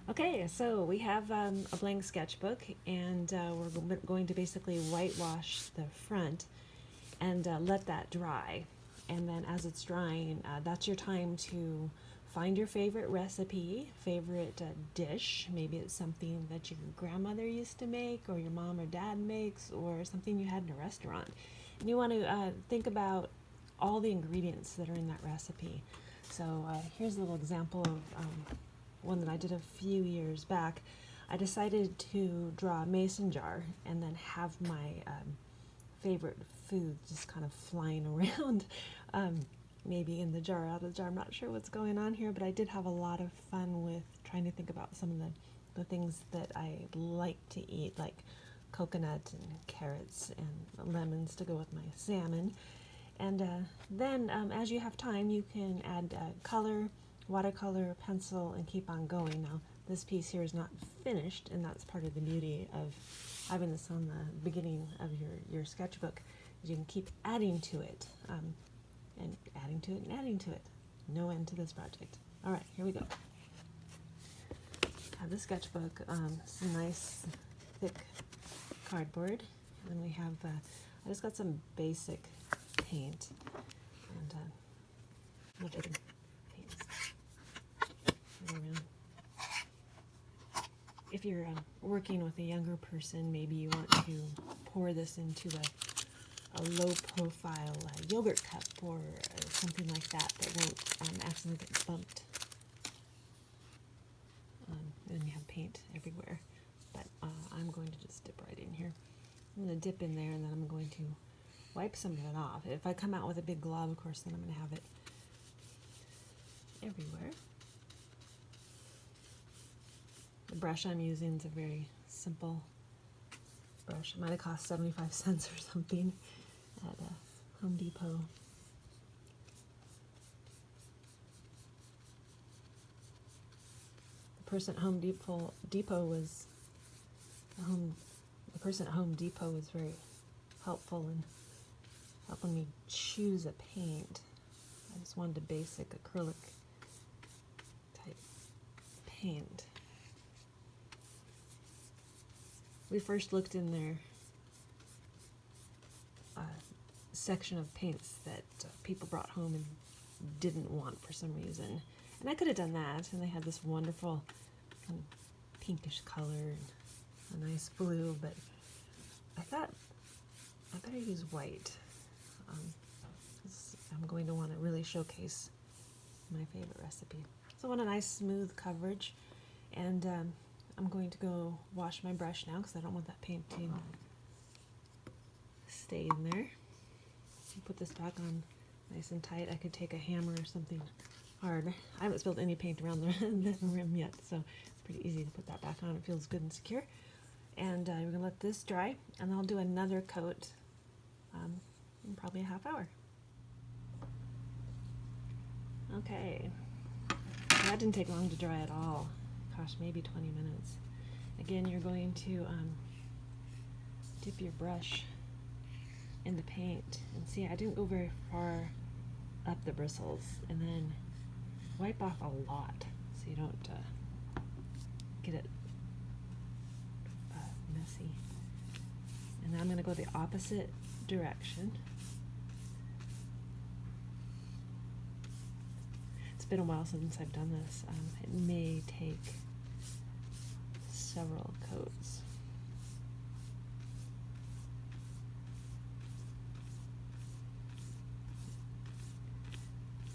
Okay, so we have a blank sketchbook, and we're going to basically whitewash the front and let that dry. And then as it's drying, that's your time to find your favorite recipe, favorite dish. Maybe it's something that your grandmother used to make, or your mom or dad makes, or something you had in a restaurant. And you want to think about all the ingredients that are in that recipe. So here's a little example of one that I did a few years back. I decided to draw a mason jar and then have my favorite food just kind of flying around, maybe in the jar, out of the jar. I'm not sure what's going on here, but I did have a lot of fun with trying to think about some of the things that I like to eat, like coconut and carrots and lemons to go with my salmon. And then as you have time, you can add color, watercolor, pencil, and keep on going. Now, this piece here is not finished, and that's part of the beauty of having this on the beginning of your sketchbook. You can keep adding to it, and adding to it, and adding to it. No end to this project. All right, here we go. I have the sketchbook. It's a nice, thick cardboard. And then we have, I just got some basic paint, and what other paints. If you're working with a younger person, maybe you want to pour this into a low-profile yogurt cup or something like that won't accidentally get bumped. And you have paint everywhere. But I'm going to just dip right in here. I'm going to dip in there, and then I'm going to wipe some of it off. If I come out with a big glob, of course, then I'm going to have it everywhere. The brush I'm using is a very simple brush. It might have cost 75 cents or something at Home Depot. The person at Home Depot was the person at Home Depot was very helpful in helping me choose a paint. I just wanted a basic acrylic type paint. We first looked in their section of paints that people brought home and didn't want for some reason. And I could have done that, and they had this wonderful kind of pinkish color and a nice blue, but I thought I better use white. I'm going to want to really showcase my favorite recipe. So I want a nice smooth coverage, and I'm going to go wash my brush now because I don't want that paint to stay in there. Put this back on nice and tight. I could take a hammer or something hard. I haven't spilled any paint around the rim yet, so it's pretty easy to put that back on. It feels good and secure. And we're going to let this dry, and I'll do another coat in probably a half hour. Okay, that didn't take long to dry at all. Gosh, maybe 20 minutes. Again, you're going to dip your brush in the paint, and see, I didn't go very far up the bristles, and then wipe off a lot so you don't get it messy. And then I'm going to go the opposite direction. It's been a while since I've done this. It may take several coats.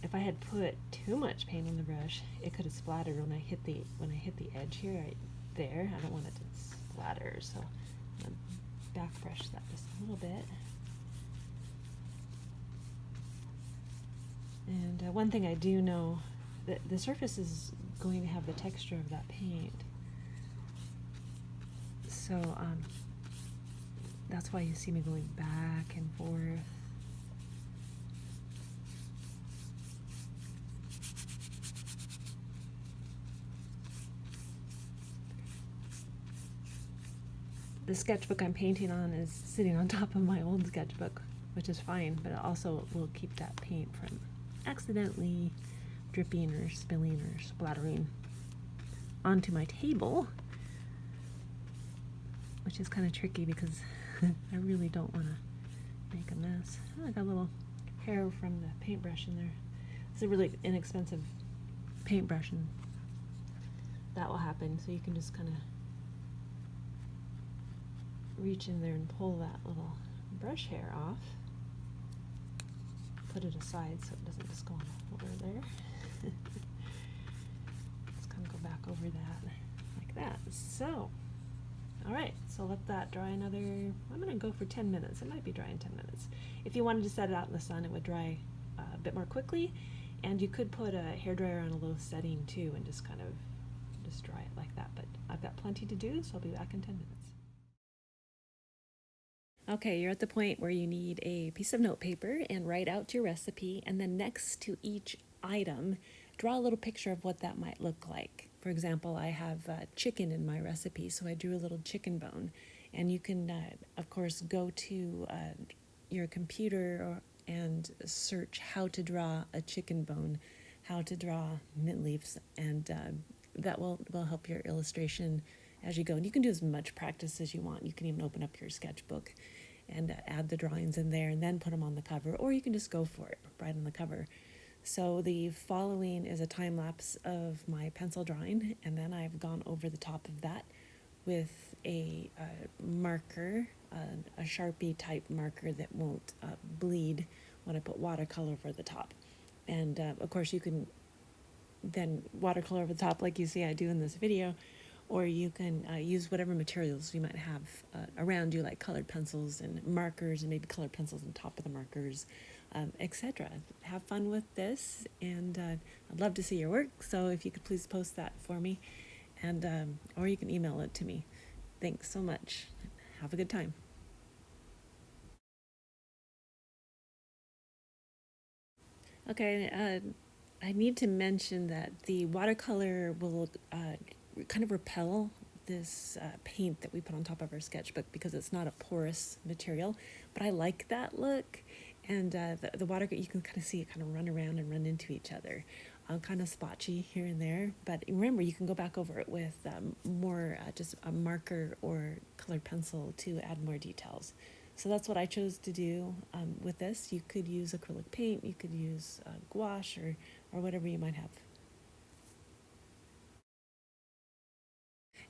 If I had put too much paint on the brush, it could have splattered when I hit the edge here, right there. I don't want it to splatter, so I'm going to back brush that just a little bit. And one thing I do know, that the surface is going to have the texture of that paint. So that's why you see me going back and forth. The sketchbook I'm painting on is sitting on top of my old sketchbook, which is fine, but it also will keep that paint from accidentally dripping or spilling or splattering onto my table, which is kind of tricky because I really don't want to make a mess. Oh, I got a little hair from the paintbrush in there. It's a really inexpensive paintbrush, and that will happen. So you can just kind of reach in there and pull that little brush hair off. Put it aside so it doesn't just go on the floor there. Just kind of go back over that like that. So, all right, so let that dry another, I'm going to go for 10 minutes. It might be dry in 10 minutes. If you wanted to set it out in the sun, it would dry a bit more quickly, and you could put a hairdryer on a low setting too and just kind of just dry it like that. But I've got plenty to do, so I'll be back in 10 minutes. Okay, you're at the point where you need a piece of note paper and write out your recipe, and then next to each item, draw a little picture of what that might look like. For example, I have chicken in my recipe, so I drew a little chicken bone. And you can, of course, go to your computer and search how to draw a chicken bone, how to draw mint leaves, and that will help your illustration as you go. And you can do as much practice as you want. You can even open up your sketchbook and add the drawings in there and then put them on the cover, or you can just go for it right on the cover. So the following is a time lapse of my pencil drawing, and then I've gone over the top of that with a marker, a Sharpie type marker that won't bleed when I put watercolor over the top. And of course you can then watercolor over the top like you see I do in this video, or you can use whatever materials you might have around you, like colored pencils and markers, and maybe colored pencils on top of the markers, etc. Have fun with this, and I'd love to see your work, so if you could please post that for me, and or you can email it to me. Thanks so much. Have a good time. Okay, I need to mention that the watercolor will kind of repel this paint that we put on top of our sketchbook because it's not a porous material, but I like that look. And the water, you can kind of see it kind of run around and run into each other. Kind of spotchy here and there, but remember you can go back over it with more just a marker or colored pencil to add more details. So that's what I chose to do with this. You could use acrylic paint, you could use gouache, or whatever you might have.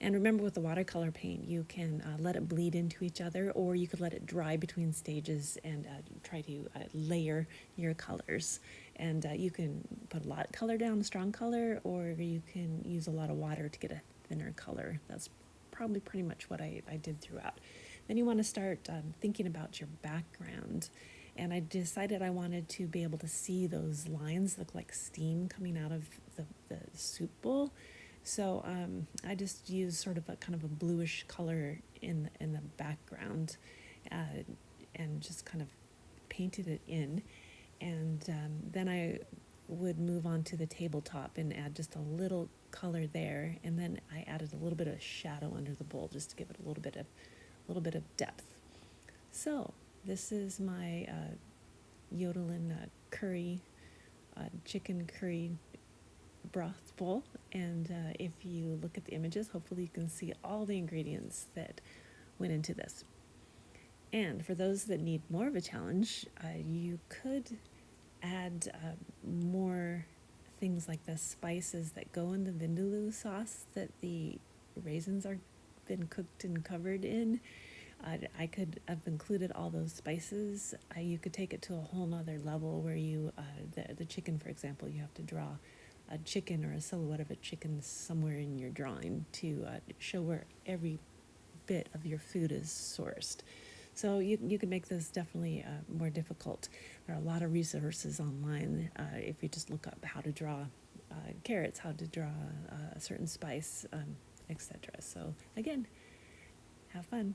And remember, with the watercolor paint, you can let it bleed into each other, or you could let it dry between stages and try to layer your colors. And you can put a lot of color down, a strong color, or you can use a lot of water to get a thinner color. That's probably pretty much what I did throughout. Then you want to start thinking about your background. And I decided I wanted to be able to see those lines look like steam coming out of the soup bowl. So I just used sort of a kind of a bluish color in the background, and just kind of painted it in. And then I would move on to the tabletop and add just a little color there, and then I added a little bit of shadow under the bowl just to give it a little bit of depth. So this is my Yodelin curry, chicken curry broth bowl, and if you look at the images, hopefully you can see all the ingredients that went into this. And for those that need more of a challenge, you could add more things like the spices that go in the vindaloo sauce that the raisins are been cooked and covered in. I could have included all those spices. You could take it to a whole nother level where you, the chicken, for example, you have to draw a chicken or a silhouette of a chicken somewhere in your drawing to show where every bit of your food is sourced. So you can make this definitely more difficult. There are a lot of resources online if you just look up how to draw carrots, how to draw a certain spice, etc. So again, have fun.